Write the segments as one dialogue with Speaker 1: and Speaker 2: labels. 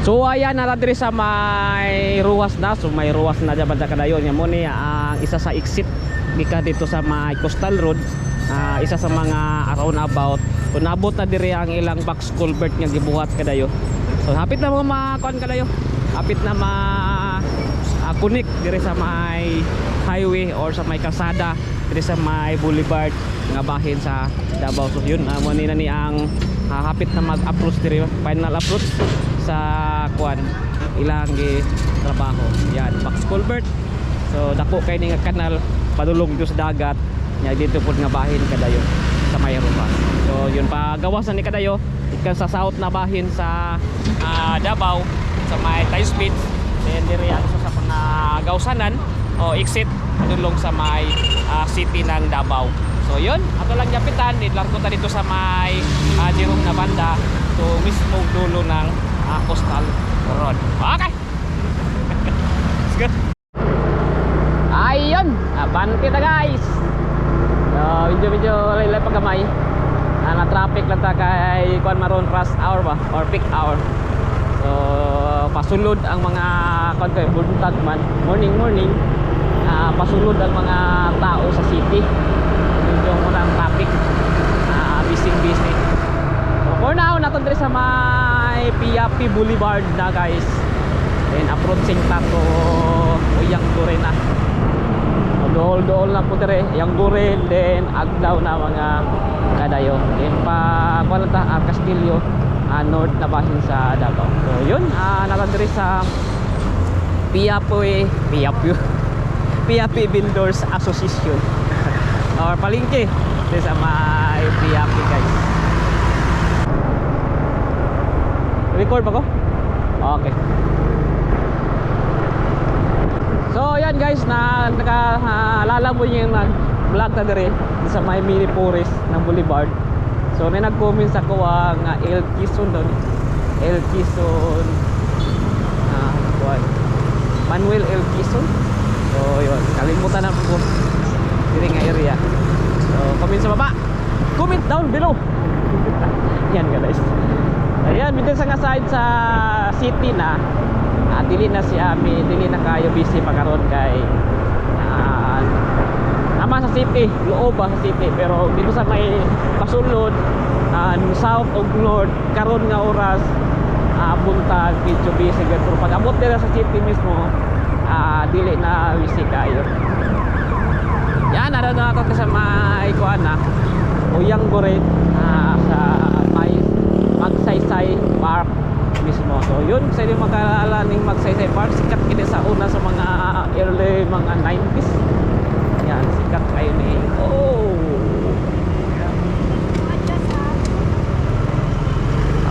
Speaker 1: So ayan na diri sa may ruwas na. So may ruwas na dyan sa kadayon. Yan mo ni ang isa sa exit gika dito sa may coastal road. Isa sa mga around about. So nabot na diri ang ilang box culvert nga gibuhat kadayo. So hapit na mga makuan kadayo. Hapit na connect diri sa may highway or sa may kalsada diri sa may boulevard nga bahin sa Davao. So yun mo ni na ni ang hapit na mag-approach diri, final approach sa kuan ilang trabaho. Yan box culvert. So dako kay ni nga kanal padulong dito sa dagat nya dito pud nga bahin kadayo sa may rupa. So yun pa gawasan ni kadayo ikan sa south na bahin sa Davao sa may Tayo Speed. Then diri ang sa mga gawsanan o exit padulong sa may city ng Davao. So yun, ato lang yapitan idlarko ta dito sa may Jerome na banda to mismo dulo ng coastal road. Okay. Let's go. Ayun, aban kita guys. So medyo lay pagamay. Na traffic lang ta kay kuan maron rush hour ba or peak hour. So pasulod ang mga kuan kay buntag man morning pasulod ang mga tao sa city. Medyo murang traffic busy. So for now naton diri sa may Piapi Boulevard na guys. Then approaching ta to Uyang Dure na. Dool na po dire yang Dure, then agdaw na mga kadayo. Then pa kuan ta Castillo north na bahin sa Davao. So yun naton diri sa Piapi Builders Association or palengke dito sa may Piapi guys. Record ba ko? Okay. So yan guys, nakalala mo yung nag-vlog na dire sa may mini forest ng Boulevard. So may nag-comment sa ko ang El Quezon doon. El Quezon Manuel El Quezon. So yun, kalimutan na po dire nga area. So comment sa baba, comment down below. Yan guys. Ayan, dito sa nga side sa city na dili na si Ami, dili na kayo busy pagkaroon kay naman sa city, loob sa city, pero dito sa may pasulod south o north karon nga oras buntag medyo busy pero pag abot nila sa city mismo dili na busy kayo. Yan, nara na ako sa may kuan na Uyang Dure sa may Magsaysay Park mismo. So yun, sa inyo magkalala ng Magsaysay Park, sikat kini sa una sa mga early mga 90s. Yan, sikat kayo ni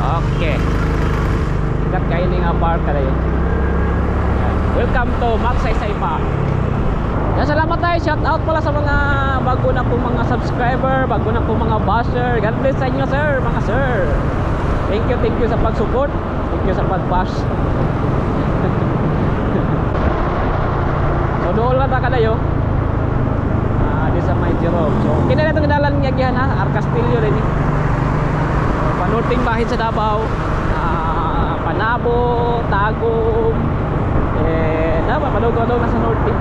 Speaker 1: okay, sikat kayo ni nga park kayo. Welcome to Magsaysay Park. Yan, salamat tayo, shout out pala sa mga bago na po mga subscriber, bago na po mga basher. God bless sa inyo sir, mga sir. Thank you sa pag-support. Thank you sa pag-bash. So doon lang ta kadayo di sa may Jerome. So kinala itong dalan nga gihan Castillo rin panorting bahin sa Davao, Panabo, Tagum, dapat padug-dug na sa norte.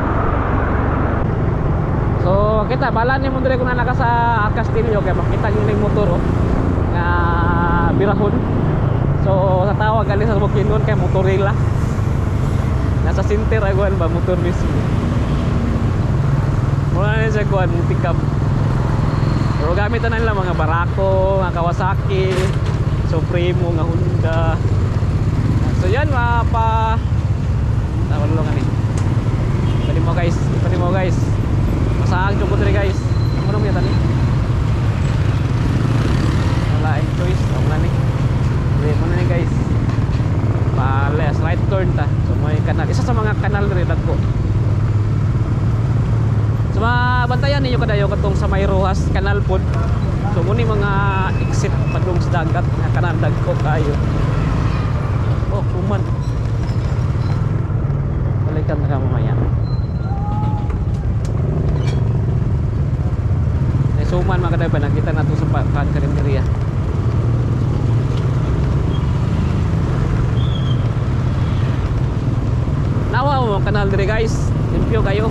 Speaker 1: So kita balan ni mo dire kung naka sa Castillo kay makita yung motor nga birahon. So sa tawag gali sa Bukidnon kay motorila. Nasa center agwan ba motor mismo. Mura na siya kuan pick-up. Pero gamit na nila mga Barako, mga Kawasaki, Supremo, nga Honda. So yan mapa tawalungan ni. Pwede mo guys. Masaang jud ko diri guys. Ano mo yata ni? Wala choice, wala ni. Wait muna ni guys. Pales right turn ta. So may kanal. Isa sa mga kanal rin dagko. So mabantayan ninyo kadayo katong sa may Rojas Canal pod. So muni mga exit padung sa dagat nga kanal dagko kayo. Oh, kuman. Balikan na mamaya. Suman mga kadayban nakita nato sa pagkarinderya. kanal dire guys. Limpyo kayo.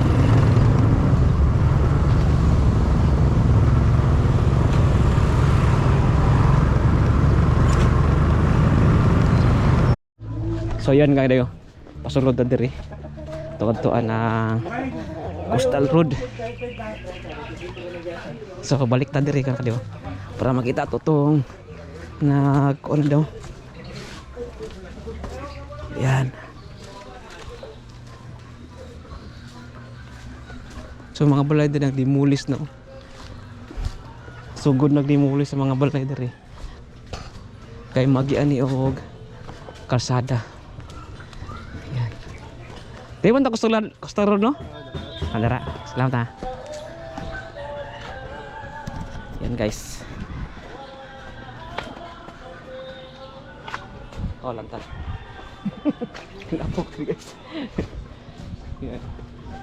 Speaker 1: So yan kayo. Pasulod na dire. Tukan-tuan ang Coastal Road. So balik ta dire kayo. Para makita to tong ano daw. Yan. So mga balay din nagdimulis na. So good nagdimulis sa mga balay dire. Kay magian ni og kalsada. Yan. Diwan ta Coastal Road no? Andara. Salamat ha. Yan guys. Oh lantan. Lapok guys. Yan.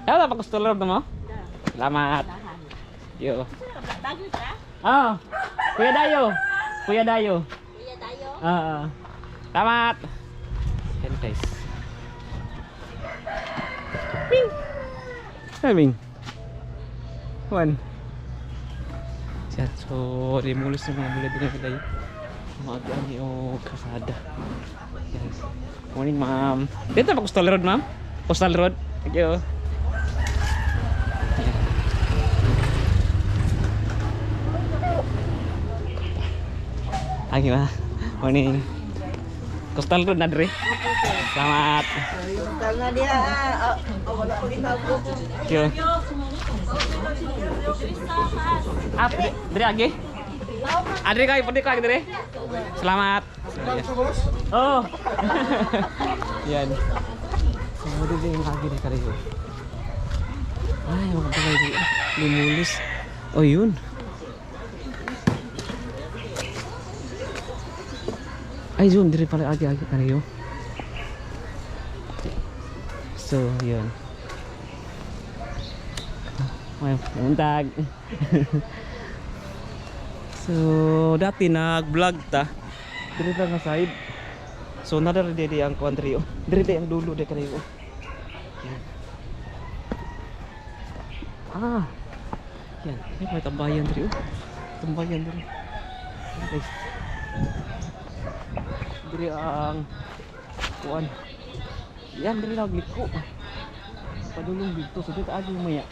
Speaker 1: Ano pa Coastal Road mo? Selamat. Yo. Oh. Kuya Dayo. Kuya Dayo. Kuya Dayo. Selamat. Yan guys. Ming. Ming. One. So, dimulis ng mga bulad din kayo. Mag-ani o kasada. Yes. Morning ma'am. Dito pa Coastal Road ma'am? Coastal Road. Thank you. Lagi mah. Morning. Coastal Road na dire. Selamat.
Speaker 2: Karena dia wala ko itabot.
Speaker 1: Thank you. Dire lagi. Adri kayo, pwede kayo dire. Selamat. Oh. Yan. So, dire yung lagi na kayo. Ay, magpapalay dito. Limulis. Oh, yun. Ay, zoom. Dire pala agi-agi kayo. So, yun. Ay, muntag. So, dati nag-vlog ta. Dire lang na side. So, nadar dire ang country. Oh. Dire ang dulo de kayo. Yan. Ah. Yan. May tambayan dire. Oh. Tambayan dire. Guys. Dire ang kuan. Yan dire nagliko. Padulong dito so dito agi maya.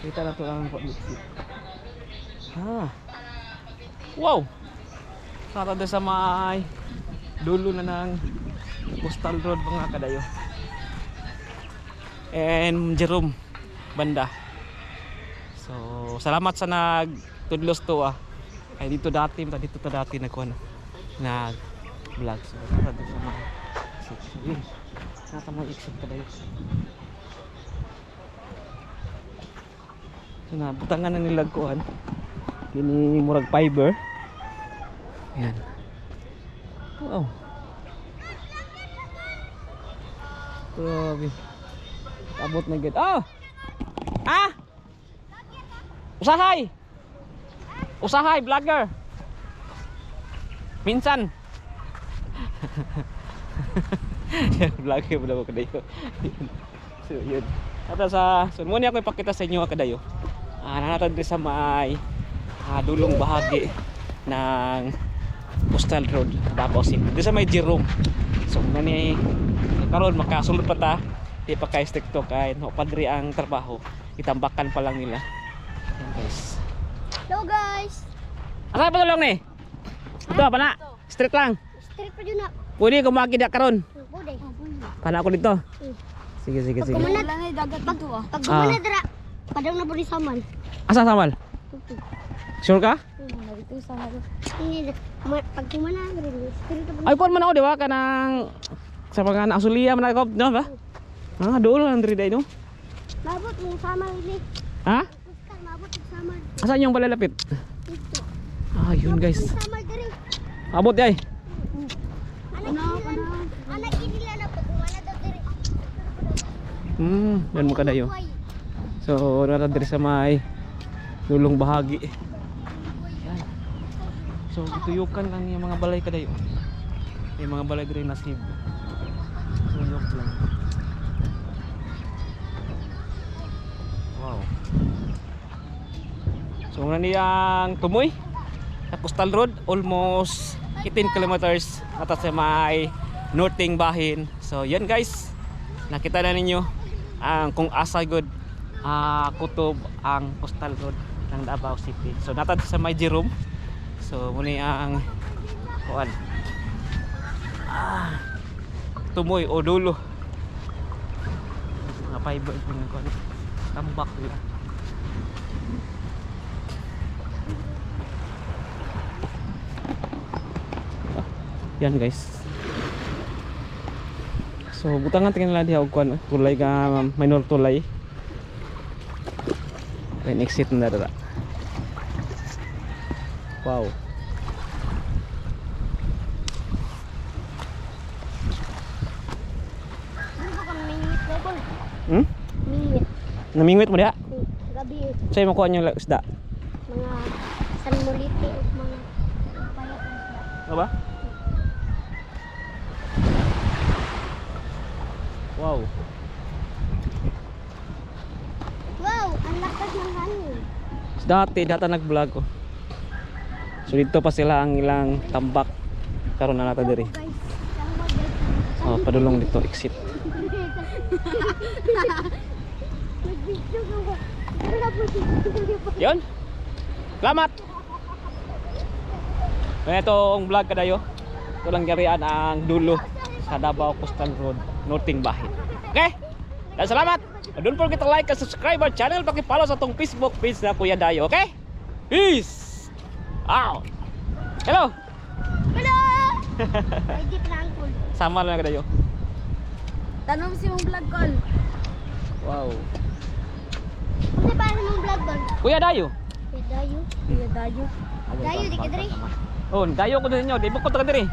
Speaker 1: Kita na to ang pag-exit. Ha. Wow. Sara de sa may dulo na ng Coastal Road mga kadayo. And Jerome banda. So, salamat sa nagtudlos to ah. Ay dito dati nagkuha na vlog. So, sara de sa may exit. Nata mo exit kadayo. So, butangan na nilag kuhan. Kini murag fiber. Yan. Wow. Grabe. Abot na gid. Oh. Ah. Usahay. Usahay vlogger. Minsan. Yan vlogger mo kadayo. So yun. At so muna ako ipakita sa inyo kadayo. Nanatad sa may dulong bahagi ng Coastal Road Davao City. Dito sa may Jerome. So nani karon makasulod pa ta. Di pa kay stricto kay no padri ang trabaho. Itambakan pa lang nila. Yan guys.
Speaker 3: Hello guys.
Speaker 1: Asa pa tulong ni? Ito pa na. Straight lang.
Speaker 3: Straight pa dyan na.
Speaker 1: Pwede kumaki da karon.
Speaker 3: Pwede.
Speaker 1: Pana ako dito. Sige.
Speaker 3: Pag kumanad ay dagat dito ah. Pag kumanad dira, padang na po ni saman.
Speaker 1: Asa samal? Sure ka?
Speaker 3: Dito saman. Ini pag kumanad dira, straight pa.
Speaker 1: Ay kon man ako di ba kanang sa mga asuliya man ako, no ba? Doon lang diri dai no.
Speaker 3: Mabot mo saman ni.
Speaker 1: Ha?
Speaker 3: Mabot mo saman.
Speaker 1: Asan yung palalapit?
Speaker 3: Dito.
Speaker 1: Yun guys.
Speaker 3: Saman diri.
Speaker 1: Abot ay.
Speaker 3: Anak ini na pag kumanad diri.
Speaker 1: Yan mo kadayo. So, nara diri sa may dulong bahagi. Yan. So, tuyukan lang yung mga balay kadayo. Yung mga balay diri nasib. Tuyok lang. So muna niyang tumoy sa Coastal Road, almost 18 kilometers atas sa may northing bahin. So yan guys, nakita na ninyo ang kung asa good kutob ang Coastal Road ng Davao City. So natad sa may Jerome. So muna ang kuan tumoy o dulo mga fiber ng kuan tambak nila. Yan guys. So butangan tingin nila diha og kuan tulay ka minor tulay. Then exit na dara. Wow.
Speaker 3: Ano ba kang mingwit na ko? Mingwit.
Speaker 1: Namingwit mo diha?
Speaker 3: Gabi
Speaker 1: Say mo kuan yung isda.
Speaker 3: mga sanmuliti o mga payat na isda.
Speaker 1: Ano ba? Wow.
Speaker 3: Wow, ang lakas ng hangin.
Speaker 1: Dati nag-vlog ko. So dito pa sila ang ilang tambak. Karon na nata diri.
Speaker 3: Guys, sama guys.
Speaker 1: Oh, padulong dito exit.
Speaker 3: Nag-video ko. Wala po si
Speaker 1: Yon. Salamat. Ito ang vlog kadayo. Ito lang garian ang dulo sa Davao Coastal Road, northing bahin. Okay? Dan salamat. Don't forget to like and subscribe our channel. Paki-follow sa tong Facebook page na Kuya Dayo, okay? Peace. Out. Hello.
Speaker 3: Hello! Ay, di pa ang cool.
Speaker 1: Sama lang kadayo.
Speaker 2: Tanong si mong vlog call.
Speaker 1: Wow.
Speaker 3: Kasi paano mong vlog doon?
Speaker 1: Kuya Dayo.
Speaker 3: Kuya Dayo.
Speaker 2: Kuya Dayo.
Speaker 3: Dayo, di ka diri.
Speaker 1: Oh, Dayo ko din inyo. Di mo ko taga diri.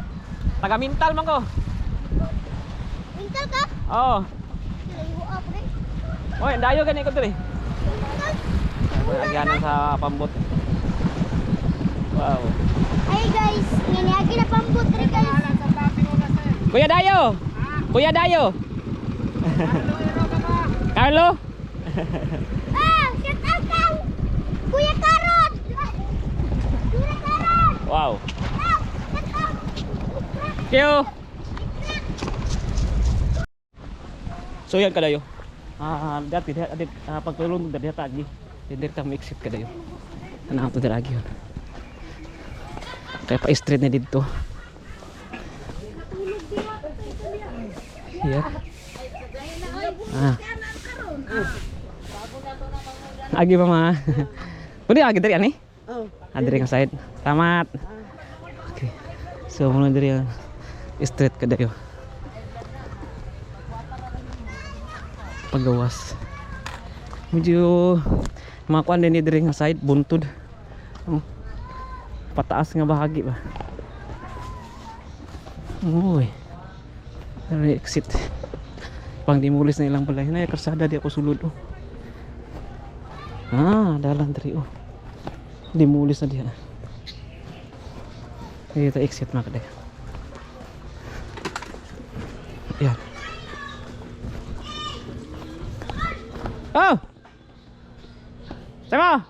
Speaker 1: Taga Mintal man ko.
Speaker 3: Wintal ka?
Speaker 1: Oh.
Speaker 3: Layo up rin.
Speaker 1: Oy, Dayo gani ko diri. Agyanan sa pambot. Wow.
Speaker 3: Ay guys, nginiyagi na pambot rin guys.
Speaker 1: Kuya Dayo. Kuya Dayo. Carlo.
Speaker 3: Shout out kang Kuya Karot! Kuya Karot!
Speaker 1: Wow.
Speaker 3: Shout out!
Speaker 1: Thank you. So yan kadayo. Dati pagtulong dari tagi. Dili ta exit kadayo. Ana to diri yun. Kaya pa street na dito. Here. Agi pa ma. Pwede agi dari ani?
Speaker 2: Oh.
Speaker 1: Adiri ka side. Tamat. Okay. So muna dari street kadayo. Pagawas. Medyo makuan din diri nga side buntod. Oh. Pataas nga bahagi ba. Uy. Dari exit. Pang dimulis na ilang balay na karsada di ako sulod oh. Dalan diri oh. Dimulis na diha. Dito exit na kada. Yan. Oh! Sama!